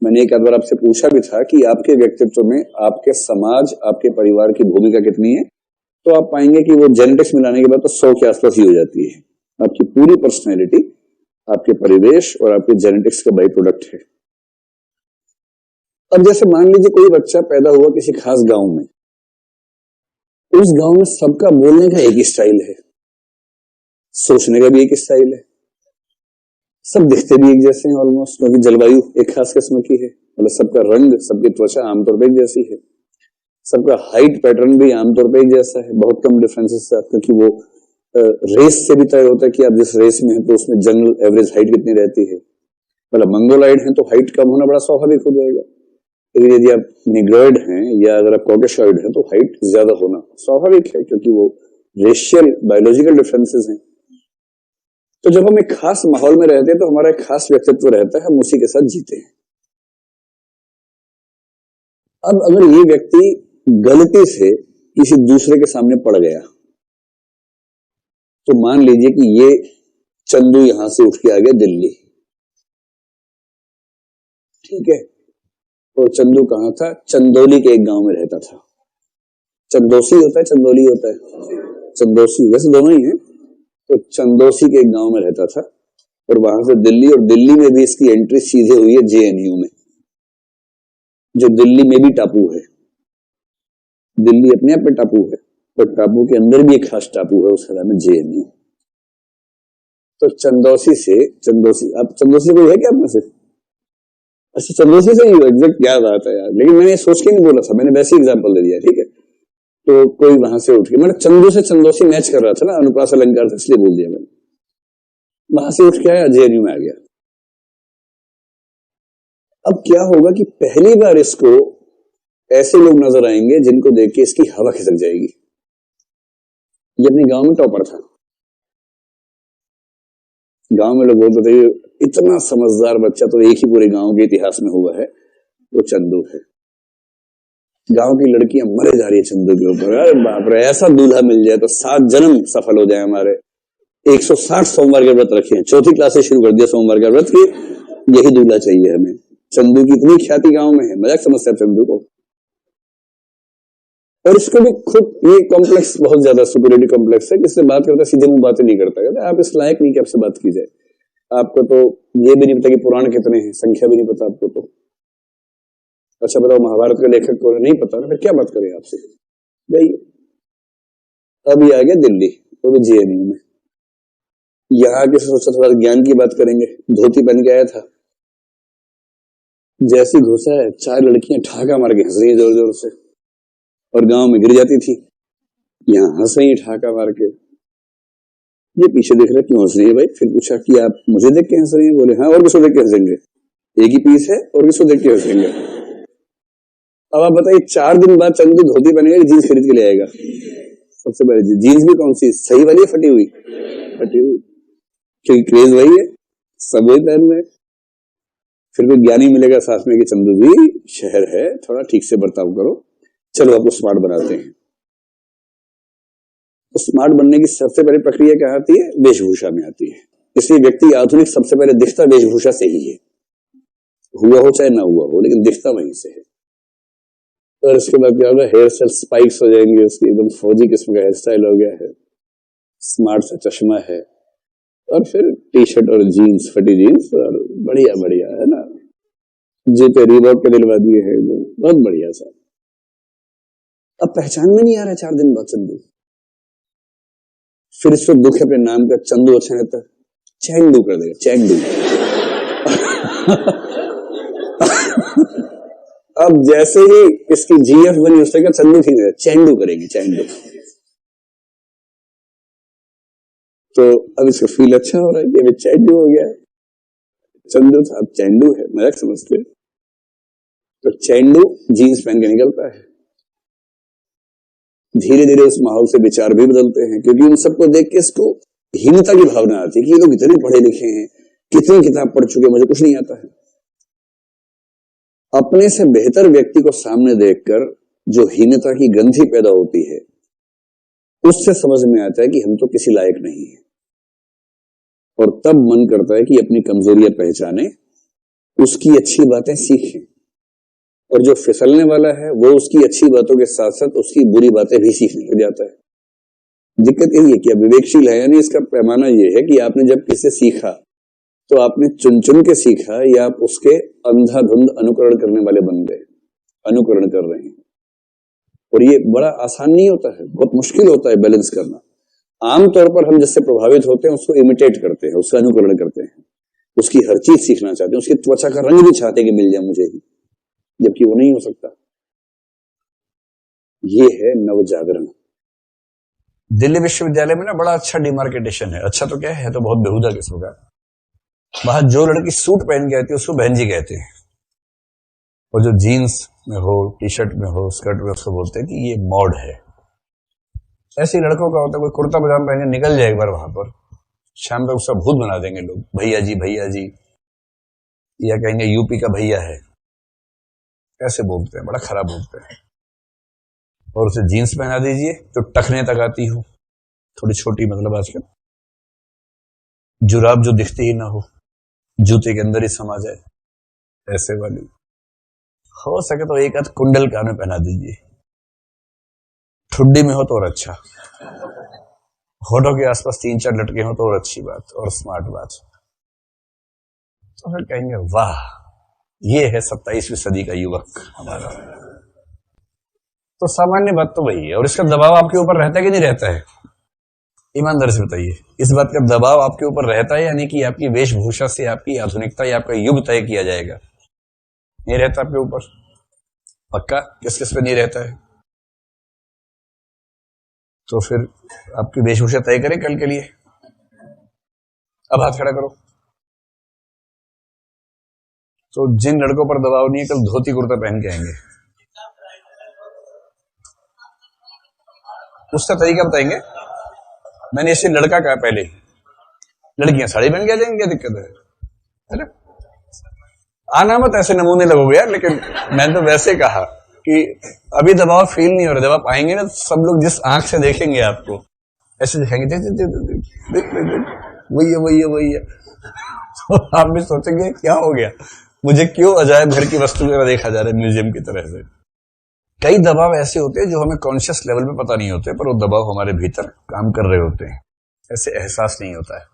मैंने एक बार आपसे पूछा भी था कि आपके व्यक्तित्व में आपके समाज, आपके परिवार की भूमिका कितनी है, तो आप पाएंगे कि वो जेनेटिक्स मिलाने के बाद तो 100 के आसपास ही हो जाती है। आपकी पूरी पर्सनैलिटी आपके परिवेश और आपके जेनेटिक्स का बाई प्रोडक्ट है। अब जैसे मान लीजिए कोई बच्चा पैदा हुआ किसी खास गांव में, उस गांव में सबका बोलने का एक ही स्टाइल है, सोचने का भी एक स्टाइल है, सब दिखते भी एक जैसे हैं ऑलमोस्ट, क्योंकि जलवायु एक खास किस्म की है। मतलब सबका रंग, सबकी त्वचा आमतौर पर एक जैसी है, सबका हाइट पैटर्न भी आमतौर पर एक जैसा है, बहुत कम डिफरेंसेस है, क्योंकि वो रेस से भी तय होता है कि आप जिस रेस में हैं तो उसमें जनरल एवरेज हाइट कितनी रहती है। मतलब मंगोलाइड है तो हाइट कम होना बड़ा स्वाभाविक हो जाएगा, लेकिन यदि आप निग्रोइड हैं या अगर आप कॉकेशॉइड हैं तो हाइट ज्यादा होना स्वाभाविक है, क्योंकि वो रेशियल बायोलॉजिकल डिफरेंसेस हैं। तो जब हम एक खास माहौल में रहते हैं तो हमारा एक खास व्यक्तित्व रहता है, हम उसी के साथ जीते हैं। अब अगर ये व्यक्ति गलती से किसी दूसरे के सामने पड़ गया, तो मान लीजिए कि ये चंदू यहां से उठ के आ गया दिल्ली, ठीक है, और चंदू कहां था? चंदौली के एक गांव में रहता था। चंदोसी होता है, चंदौली होता है, चंदोसी, वैसे दोनों ही है। तो चंदोसी के एक गांव में रहता था और वहां से दिल्ली, और दिल्ली में भी इसकी एंट्री सीधे हुई है जेएनयू में, जो दिल्ली में भी टापू है। दिल्ली अपने आप में टापू है, पर टापू के अंदर भी एक खास टापू है, उसका नाम है जेएनयू। तो चंदौसी से, चंदौसी, अब चंदौसी कोई है क्या आप में से? अच्छा, चंदौसी से ही एग्जैक्ट याद आता है यार, लेकिन मैंने सोच के नहीं बोला था, मैंने वैसे एग्जांपल दे दिया, ठीक है। तो कोई वहां से उठ के, मतलब चंदू से चंदौसी मैच कर रहा था ना, अनुप्रास अलंकार था, इसलिए बोल दिया मैंने। वहां से उठ के आया, जेएनयू में आ गया। अब क्या होगा कि पहली बार इसको ऐसे लोग नजर आएंगे जिनको देख के इसकी हवा खिसक जाएगी। ये अपने गांव में टॉपर था, गांव में लोग बोलते थे इतना समझदार बच्चा तो एक ही पूरे गांव के इतिहास में हुआ है, वो चंदू है। गांव की लड़कियां मरे जा रही है चंदू के ऊपर, अरे बाप रे, ऐसा दूल्हा मिल जाए तो 7 जन्म सफल हो जाए हमारे। 160 सोमवार के व्रत रखे हैं, 4थी क्लास से शुरू कर दिया सोमवार का व्रत की, यही दूल्हा चाहिए हमें। चंदू की इतनी ख्याति गांव में है, मजाक समझते हैं चंदू को। और इसको भी खुद ये कॉम्प्लेक्स बहुत ज्यादा सुपीरियरिटी कॉम्प्लेक्स है, किससे बात करता है सीधे मुंह बातें नहीं करता, कहता आप इस लायक नहीं कि आपसे बात की जाए। आपको तो ये भी नहीं पता कि पुराण कितने हैं, संख्या भी नहीं पता आपको तो। अच्छा बताओ, महाभारत के लेखक को नहीं पता ना, फिर क्या बात करें आपसे, जाइए। अब ये आ गया दिल्ली, वो भी जेएनयू में। यहाँ के सोचा थोड़ा ज्ञान की बात करेंगे, धोती पहन के आया था, जैसी घुसा है 4 लड़कियां ठाका मार के हंस रही है जोर जोर से, और गांव में गिर जाती थी, यहाँ हंस रही है ठाका मार के। ये पीछे देख रहे क्यों हंस रही है भाई? फिर पूछा कि आप मुझे देख के हंस रही हैं? बोले हाँ, और किसको देख के हंसेंगे, एक ही पीस है, और किसको देख के हंसेंगे। अब आप बताइए 4 दिन बाद चंदू धोती पहनेगा, जीन्स खरीद के ले आएगा? सबसे पहले जीन्स भी कौन सी, सही वाली है फटी हुई? फटी हुई, क्योंकि क्रेज वही है, सब वही पहन रहे। फिर कोई ज्ञानी मिलेगा साथ में कि चंदू जी शहर है, थोड़ा ठीक से बर्ताव करो, चलो आपको स्मार्ट बनाते हैं। तो स्मार्ट बनने की सबसे पहली प्रक्रिया क्या आती है? वेशभूषा में आती है। इसलिए व्यक्ति आधुनिक सबसे पहले दिखता वेशभूषा से ही है, हुआ हो चाहे ना हुआ हो, लेकिन दिखता वहीं से है। और इसके बाद क्या होगा, हेयर स्टाइल स्पाइक्स हो जाएंगे, उसकी एकदम फौजी किस्म का हेयर स्टाइल हो गया है, स्मार्ट सा चश्मा है, और फिर टी शर्ट और जीन्स, फटी जीन्स, और बढ़िया बढ़िया है ना, जूते रीबॉक के दिलवा दिए हैं, बहुत बढ़िया सा। अब पहचान में नहीं आ रहा 4 दिन बाद चंदू। फिर इसको दुख है अपने नाम का, चंदू अच्छा रहता, चैंडू कर देगा, चैंडू। अब जैसे ही इसकी जीएफ बनी, उससे क्या चंदू ठीक है, चैंडू करेंगे, चैंडू। तो अब इसको फील अच्छा हो रहा है कि अभी चैंडू हो गया है, चंदू था अब चैंडू है, मजाक समझते हैं। तो चैंडू जीन्स पहन के निकलता है। धीरे धीरे उस माहौल से विचार भी बदलते हैं, क्योंकि उन सबको देख के इसको हीनता की भावना आती है कि ये लोग इतने पढ़े लिखे हैं, कितनी किताब पढ़ चुके, मुझे कुछ नहीं आता है। अपने से बेहतर व्यक्ति को सामने देखकर जो हीनता की ग्रंथि पैदा होती है, उससे समझ में आता है कि हम तो किसी लायक नहीं है, और तब मन करता है कि अपनी कमजोरियां पहचाने उसकी अच्छी बातें सीखें, और जो फिसलने वाला है वो उसकी अच्छी बातों के साथ साथ उसकी बुरी बातें भी सीखने लग जाता है। दिक्कत यही है कि अब विवेकशील है, यानी इसका पैमाना ये है कि आपने जब किससे सीखा तो आपने चुन चुन के सीखा, या आप उसके अंधाधुंध अनुकरण करने वाले बन गए, अनुकरण कर रहे हैं। और ये बड़ा आसान नहीं होता है, बहुत मुश्किल होता है बैलेंस करना। आमतौर पर हम जिससे प्रभावित होते हैं उसको इमिटेट करते हैं, उसका अनुकरण करते हैं, उसकी हर चीज सीखना चाहते हैं, उसकी त्वचा का रंग भी चाहते हैं कि मिल जाए मुझे ही, जबकि वो नहीं हो सकता। ये है नवजागरण। दिल्ली विश्वविद्यालय में ना बड़ा अच्छा डिमार्केटेशन है। अच्छा तो क्या है तो बहुत बेहुदा किस्म का। वहां जो लड़की सूट पहन के आती है उसको बहन जी कहते हैं, और जो जीन्स में हो, टी शर्ट में हो, स्कर्ट में, उसको बोलते हैं कि ये मॉड है। ऐसे ही लड़कों का होता है, कोई कुर्ता पजामा पहन के निकल जाए एक बार वहां पर, शाम तक उसका भूत बना देंगे लोग, भैया जी, या कहेंगे यूपी का भैया है, ऐसे बोलते हैं, बड़ा खराब बोलते हैं। और उसे जीन्स पहना दीजिए जो टखने तक आती हो, थोड़ी छोटी, मतलब आजकल जुराब जो दिखती ही ना हो, जूते के अंदर ही समा जाए, ऐसे वाली। हो सके तो एक आध कुंडल कान में पहना दीजिए, ठुड्डी में हो तो और अच्छा, होठों के आसपास 3-4 लटके हो तो और अच्छी बात और स्मार्ट बात। तो फिर कहेंगे वाह, ये है 27वीं सदी का युवक हमारा। तो सामान्य बात तो वही है। और इसका दबाव आपके ऊपर रहता है कि नहीं रहता है? ईमानदारी से बताइए, इस बात का दबाव आपके ऊपर रहता है, यानी कि आपकी वेशभूषा से आपकी आधुनिकता या आपका युग तय किया जाएगा? नहीं रहता आपके ऊपर? पक्का? किस किस पे नहीं रहता है? तो फिर आपकी वेशभूषा तय करें कल के लिए। अब हाथ खड़ा करो। तो जिन लड़कों पर दबाव नहीं है, कल धोती कुर्ता पहन के आएंगे, उसका तरीका बताएंगे। मैंने इसे लड़का कहा पहले, लड़कियां साड़ी पहन के आ जाएंगी, क्या दिक्कत है? अरे आना मत ऐसे नमूने लगोगे यार। लेकिन मैंने तो वैसे कहा कि अभी दबाव फील नहीं हो रहा, जब आप आएंगे ना सब लोग जिस आंख से देखेंगे आपको, ऐसे दिखाएंगे, वही है। तो आप भी सोचेंगे क्या हो गया, मुझे क्यों अजायब घर की वस्तु की तरह देखा जा रहा है, म्यूजियम की तरह से। कई दबाव ऐसे होते हैं जो हमें कॉन्शियस लेवल पे पता नहीं होते, पर वो दबाव हमारे भीतर काम कर रहे होते हैं, ऐसे एहसास नहीं होता है।